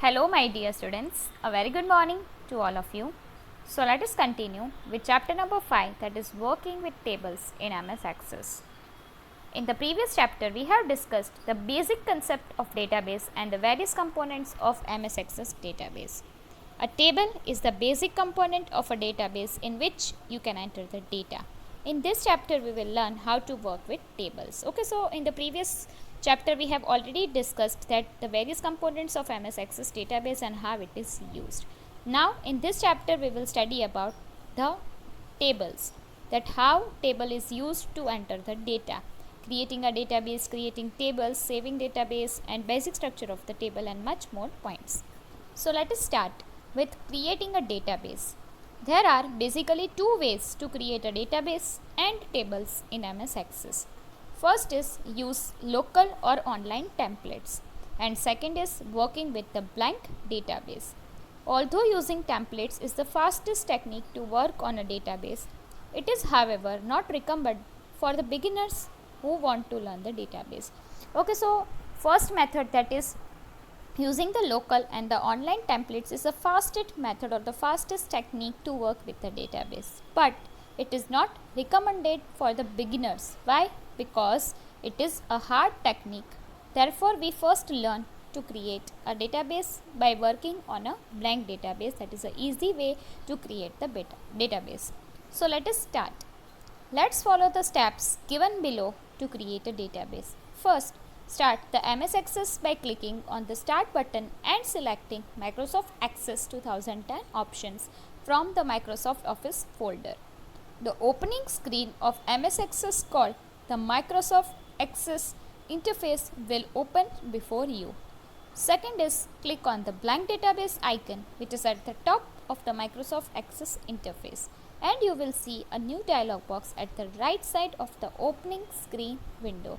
Hello my dear students, a very good morning to all of you. So let us continue with chapter number 5, that is working with tables in MS Access. In the previous chapter we have discussed the basic concept of database and the various components of MS Access database. A table is the basic component of a database in which you can enter the data. In this chapter we will learn how to work with tables. Okay, so in the previous chapter we have already discussed that the various components of MS Access database and how it is used. Now in this chapter we will study about the tables, that how table is used to enter the data, creating a database, creating tables, saving database and basic structure of the table and much more points. So let us start with creating a database. There are basically two ways to create a database and tables in MS Access. First is use local or online templates, and second is working with the blank database. Although using templates is the fastest technique to work on a database, it is however not recommended for the beginners who want to learn the database. Okay, so first method, that is using the local and the online templates, is the fastest method or the fastest technique to work with the database, but it is not recommended for the beginners. Why? Because it is a hard technique. Therefore we first learn to create a database by working on a blank database. That is an easy way to create the database. So let us start. Let's follow the steps given below to create a database. First, start the MS Access by clicking on the Start button and selecting Microsoft Access 2010 options from the Microsoft Office folder. The opening screen of MS Access called the Microsoft Access interface will open before you. Second is click on the blank database icon, which is at the top of the Microsoft Access interface, and you will see a new dialog box at the right side of the opening screen window.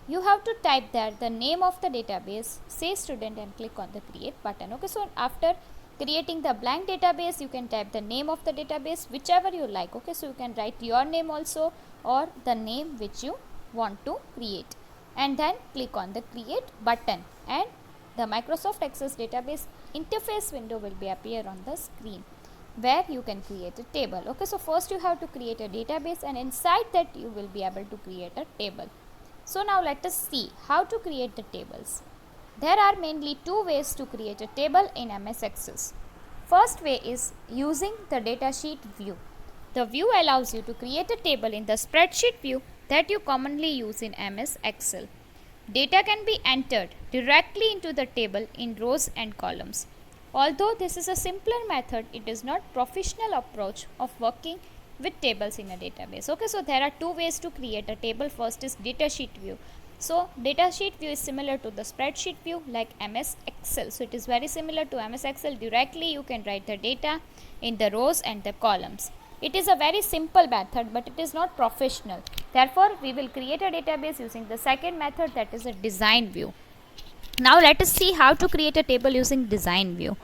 You have to type there the name of the database, say student, and click on the create button. Okay, so after creating the blank database, you can type the name of the database, whichever you like. Okay, so you can write your name also or the name which you want to create, and then click on the create button, and the Microsoft Access database interface window will be appear on the screen where you can create a table. Okay, so first you have to create a database, and inside that you will be able to create a table. So now let us see how to create the tables. There are mainly two ways to create a table in MS Access. First way is using the datasheet view. The view allows you to create a table in the spreadsheet view that you commonly use in MS Excel. Data can be entered directly into the table in rows and columns. Although this is a simpler method, it is not professional approach of working with tables in a database. Okay, so there are two ways to create a table. First is datasheet view. So datasheet view is similar to the spreadsheet view like MS Excel. So it is very similar to MS Excel. Directly you can write the data in the rows and the columns. It is a very simple method, but it is not professional. Therefore we will create a database using the second method, that is a design view. Now let us see how to create a table using design view.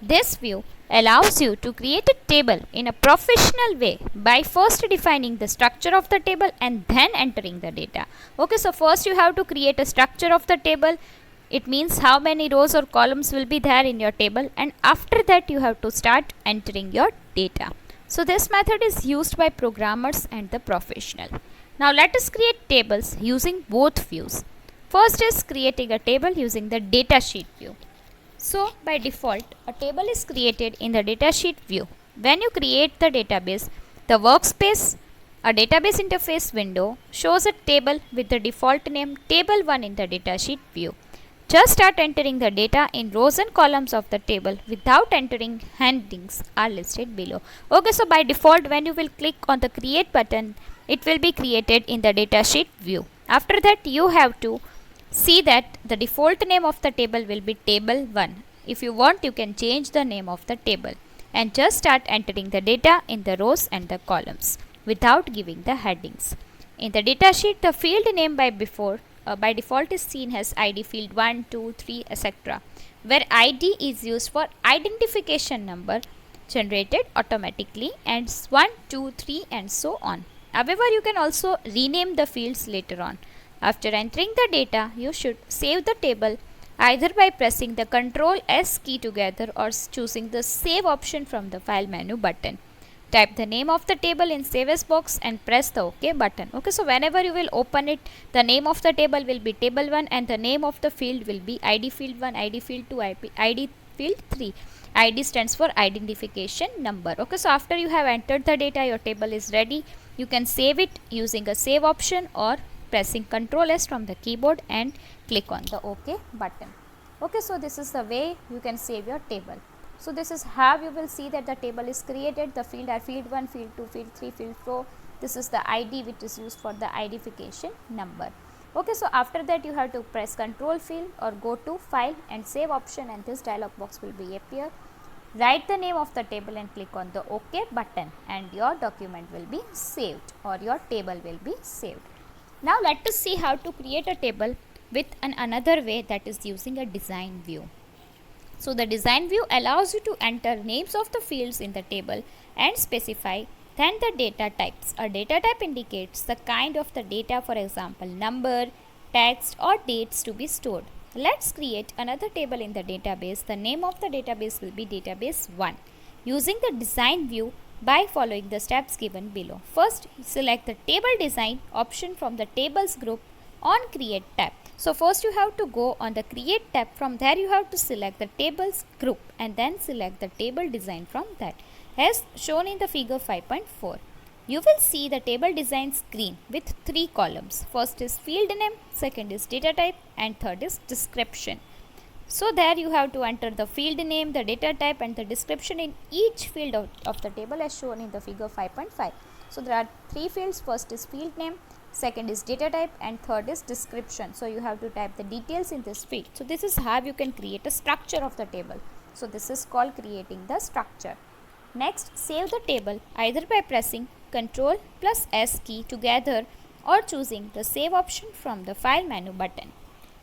This view allows you to create a table in a professional way by first defining the structure of the table and then entering the data. Okay, so first you have to create a structure of the table. It means how many rows or columns will be there in your table, and after that you have to start entering your data. So this method is used by programmers and the professional. Now let us create tables using both views. First is creating a table using the datasheet view. So by default, a table is created in the datasheet view. When you create the database, the workspace, a database interface window, shows a table with the default name table1 in the datasheet view. Just start entering the data in rows and columns of the table without entering headings are listed below. Okay, so by default when you will click on the create button, it will be created in the datasheet view. After that you have to see that the default name of the table will be table1. If you want, you can change the name of the table and just start entering the data in the rows and the columns without giving the headings. In the datasheet, the field name by default is seen as ID field 1, 2, 3, etc., where ID is used for identification number generated automatically, and 1, 2, 3 and so on. However, you can also rename the fields later on. After entering the data, you should save the table either by pressing the Ctrl S key together or choosing the Save option from the File menu button. Type the name of the table in Save As box and press the OK button. Okay, so whenever you will open it, the name of the table will be table 1 and the name of the field will be ID field 1, ID field 2, ID field 3. ID stands for identification number. Okay, so after you have entered the data, your table is ready. You can save it using a save option or pressing Ctrl S from the keyboard and click on the OK button. Okay, so this is the way you can save your table. So this is how you will see that the table is created. The field are field 1, field 2, field 3, field 4. This is the ID which is used for the identification number. Okay, so after that you have to press Control field or go to File and Save option, and this dialog box will be appear. Write the name of the table and click on the OK button, and your document will be saved or your table will be saved. Now let us see how to create a table with another way, that is using a design view. So the design view allows you to enter names of the fields in the table and specify then the data types. A data type indicates the kind of the data, for example number, text or dates to be stored. Let's create another table in the database. The name of the database will be database 1. Using the design view by following the steps given below. First, select the table design option from the tables group on create tab. So first you have to go on the create tab. From there you have to select the tables group and then select the table design from that, as shown in the figure 5.4. You will see the table design screen with 3 columns. First is field name, second is data type and third is description. So there you have to enter the field name, the data type and the description in each field of the table as shown in the figure 5.5. So there are 3 fields. First is field name, second is data type and third is description. So you have to type the details in this field. So this is how you can create a structure of the table. So this is called creating the structure. Next, save the table either by pressing Ctrl plus S key together or choosing the save option from the file menu button.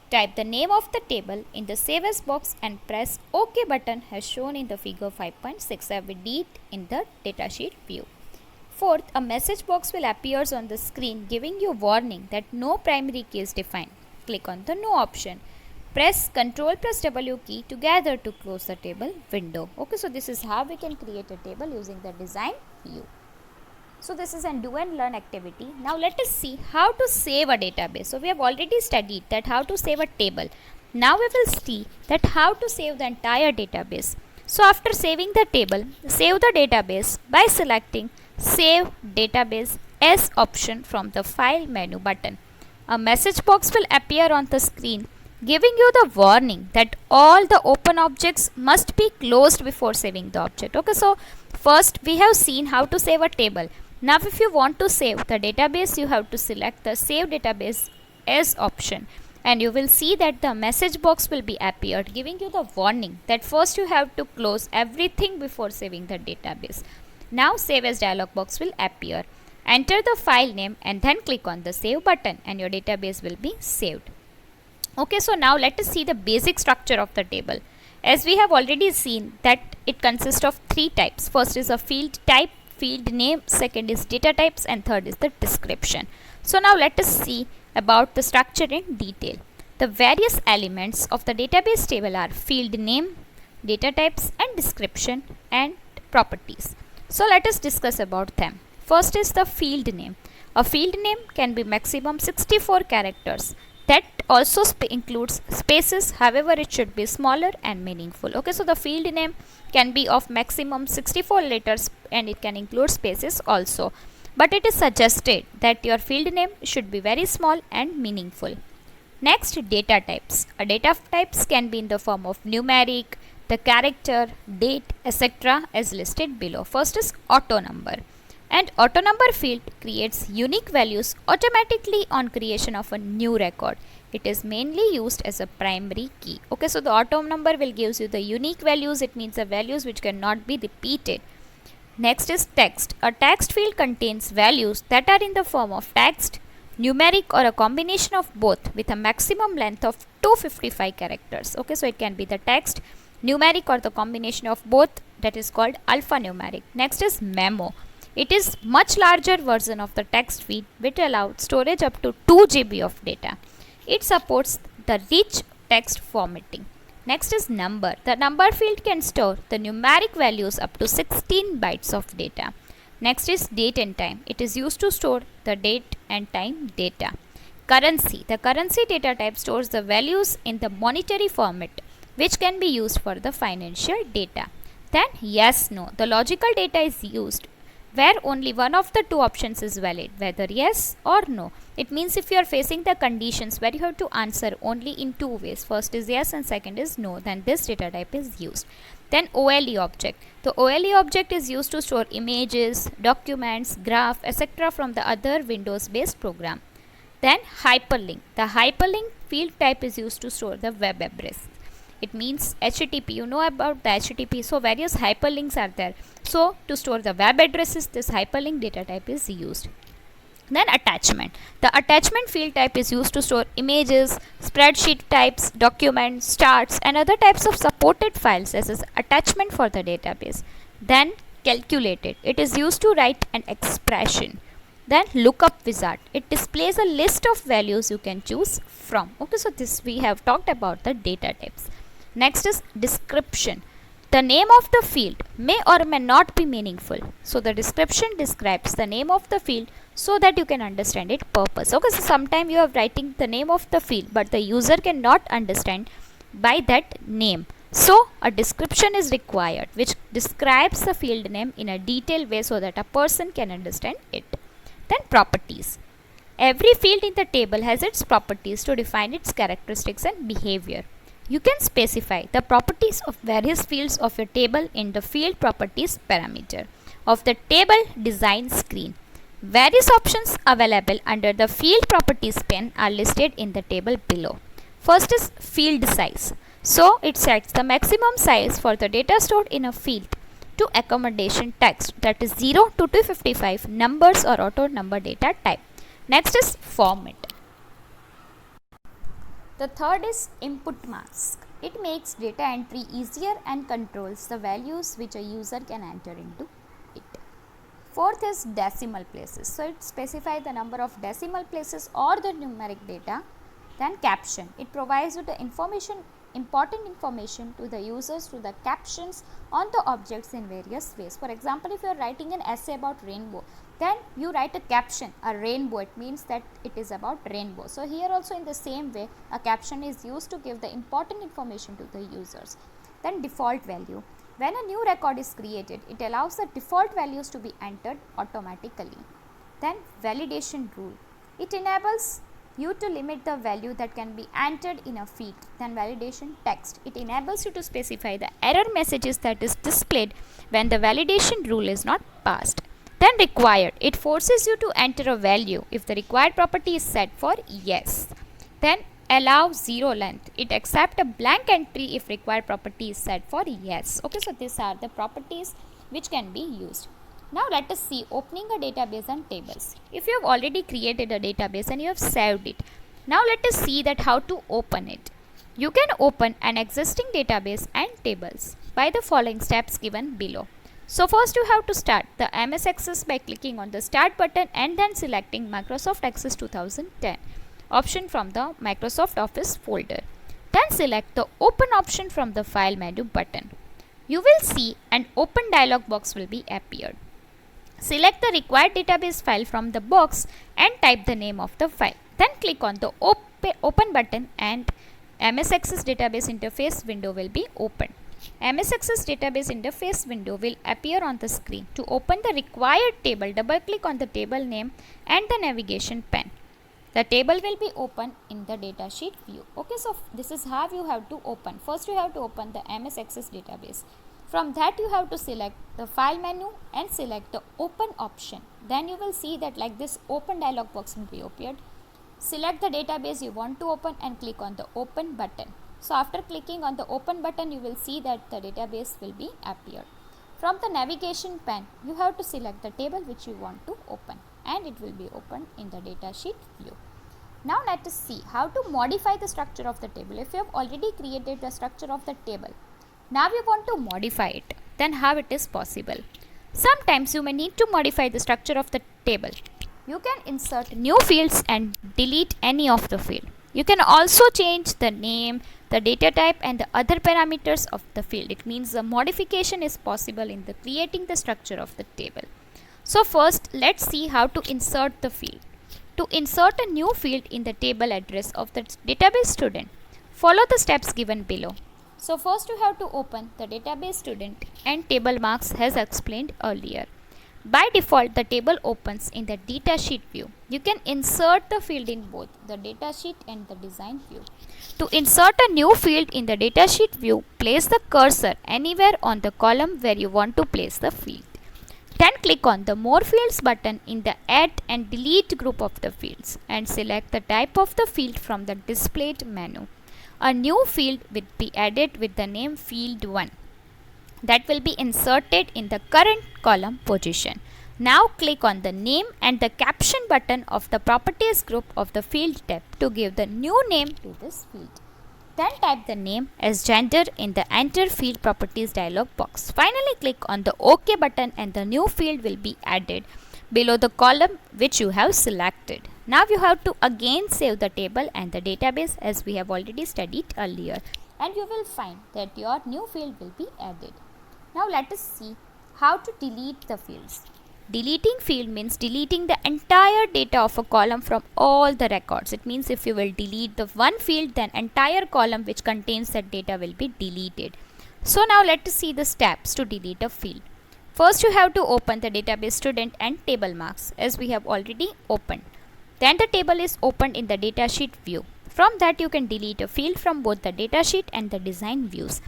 Type the name of the table in the Save As box and press OK button as shown in the figure 5.6 as we did in the datasheet view. Fourth, a message box will appear on the screen giving you warning that no primary key is defined. Click on the No option. Press Ctrl plus W key together to close the table window. Okay, so this is how we can create a table using the design view. So this is a do and learn activity. Now let us see how to save a database. So we have already studied that how to save a table. Now we will see that how to save the entire database. So after saving the table, save the database by selecting Save Database As option from the File menu button. A message box will appear on the screen giving you the warning that all the open objects must be closed before saving the object. Okay, so first we have seen how to save a table. Now if you want to save the database, you have to select the Save Database As option, and you will see that the message box will be appeared giving you the warning that first you have to close everything before saving the database. Now Save As dialog box will appear. Enter the file name and then click on the Save button and your database will be saved. Okay, so now let us see the basic structure of the table. As we have already seen that it consists of 3 types. First is a field type, field name, second is data types and third is the description. So now let us see about the structure in detail. The various elements of the database table are field name, data types and description and properties. So let us discuss about them. First is the field name. A field name can be maximum 64 characters. That also includes spaces, however it should be smaller and meaningful. Okay, so the field name can be of maximum 64 letters and it can include spaces also. But it is suggested that your field name should be very small and meaningful. Next, data types. A data types can be in the form of numeric, the character, date, etc. as listed below. First is auto number. And auto number field creates unique values automatically on creation of a new record. It is mainly used as a primary key. Okay, so the auto number will gives you the unique values. It means the values which cannot be repeated. Next is text. A text field contains values that are in the form of text, numeric or a combination of both with a maximum length of 255 characters. Okay, so it can be the text, numeric or the combination of both, that is called alphanumeric. Next is memo. It is much larger version of the text field which allows storage up to 2 GB of data. It supports the rich text formatting. Next is number. The number field can store the numeric values up to 16 bytes of data. Next is date and time. It is used to store the date and time data. Currency. The currency data type stores the values in the monetary format, which can be used for the financial data. Then yes, no. The logical data is used where only one of the two options is valid, whether yes or no. It means if you are facing the conditions where you have to answer only in two ways, first is yes and second is no, then this data type is used. Then OLE object. The OLE object is used to store images, documents, graph, etc. from the other Windows based program. Then hyperlink. The hyperlink field type is used to store the web address. It means HTTP. You know about the HTTP. So various hyperlinks are there. So to store the web addresses, this hyperlink data type is used. Then attachment. The attachment field type is used to store images, spreadsheet types, documents, charts and other types of supported files as an attachment for the database. Then calculated. It is used to write an expression. Then lookup wizard. It displays a list of values you can choose from. Okay, so this we have talked about the data types. Next is description. The name of the field may or may not be meaningful. So the description describes the name of the field so that you can understand its purpose. Okay, so sometimes you are writing the name of the field but the user cannot understand by that name. So a description is required which describes the field name in a detailed way so that a person can understand it. Then properties. Every field in the table has its properties to define its characteristics and behavior. You can specify the properties of various fields of your table in the field properties parameter of the table design screen. Various options available under the field properties pane are listed in the table below. First is field size. So it sets the maximum size for the data stored in a field to accommodation text, that is 0 to 255 numbers or auto number data type. Next is format. The third is input mask. It makes data entry easier and controls the values which a user can enter into it. Fourth is decimal places. So it specifies the number of decimal places or the numeric data. Then caption. It provides you the important information to the users through the captions on the objects in various ways. For example, if you are writing an essay about rainbow, then you write a caption, a rainbow. It means that it is about rainbow. So here also in the same way, a caption is used to give the important information to the users. Then default value. When a new record is created, it allows the default values to be entered automatically. Then validation rule. It enables you to limit the value that can be entered in a field. Then validation text. It enables you to specify the error messages that is displayed when the validation rule is not passed. Then required. It forces you to enter a value if the required property is set for yes. Then allow zero length. It accepts a blank entry if required property is set for yes. Okay, so these are the properties which can be used. Now let us see opening a database and tables. If you have already created a database and you have saved it, now let us see that how to open it. You can open an existing database and tables by the following steps given below. So first you have to start the MS Access by clicking on the Start button and then selecting Microsoft Access 2010 option from the Microsoft Office folder. Then select the Open option from the File menu button. You will see an Open dialog box will be appeared. Select the required database file from the box and type the name of the file. Then click on the Open button and MS Access database interface window will be opened. MS Access database interface window will appear on the screen. To open the required table, double click on the table name and the navigation pane. The table will be open in the datasheet view. Okay, so this is how you have to open. First you have to open the MS Access database. From that you have to select the file menu and select the open option. Then you will see that like this open dialog box will be appeared. Select the database you want to open and click on the open button. So after clicking on the open button, you will see that the database will be appeared. From the navigation pane, you have to select the table which you want to open and it will be opened in the datasheet view. Now let us see how to modify the structure of the table. If you have already created the structure of the table, now you want to modify it, then how it is possible? Sometimes you may need to modify the structure of the table. You can insert new fields and delete any of the field. You can also change the name, the data type and the other parameters of the field. It means the modification is possible in the creating the structure of the table. So first let's see how to insert the field. To insert a new field in the table address of the database student, follow the steps given below. So first you have to open the database student and table marks as explained earlier. By default, the table opens in the datasheet view. You can insert the field in both the datasheet and the design view. To insert a new field in the datasheet view, place the cursor anywhere on the column where you want to place the field. Then click on the More Fields button in the Add and Delete group of the fields and select the type of the field from the displayed menu. A new field will be added with the name Field 1 that will be inserted in the current column position. Now click on the Name and the Caption button of the Properties group of the Field tab to give the new name to this field. Then type the name as gender in the Enter Field Properties dialog box. Finally click on the OK button and the new field will be added below the column which you have selected. Now you have to again save the table and the database as we have already studied earlier, and you will find that your new field will be added. Now let us see how to delete the fields. Deleting field means deleting the entire data of a column from all the records. It means if you will delete the one field, then entire column which contains that data will be deleted. So now let us see the steps to delete a field. First you have to open the database student and table marks as we have already opened. Then the table is opened in the datasheet view. From that you can delete a field from both the datasheet and the design views.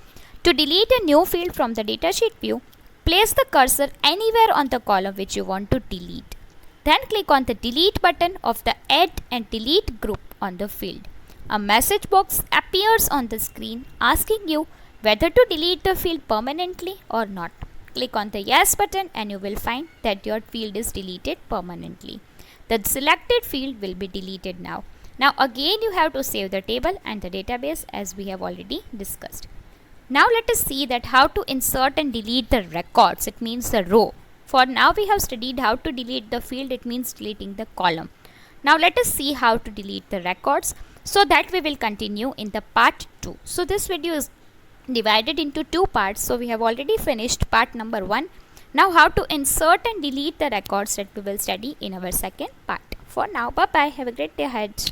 To delete a new field from the datasheet view, place the cursor anywhere on the column which you want to delete. Then click on the Delete button of the Add and Delete group on the field. A message box appears on the screen asking you whether to delete the field permanently or not. Click on the Yes button and you will find that your field is deleted permanently. The selected field will be deleted now. Now again you have to save the table and the database as we have already discussed. Now let us see that how to insert and delete the records. It means the row. For now we have studied how to delete the field. It means deleting the column. Now let us see how to delete the records. So that we will continue in the part 2. So this video is divided into two parts. So we have already finished part number 1. Now how to insert and delete the records that we will study in our second part. For now, bye bye. Have a great day ahead.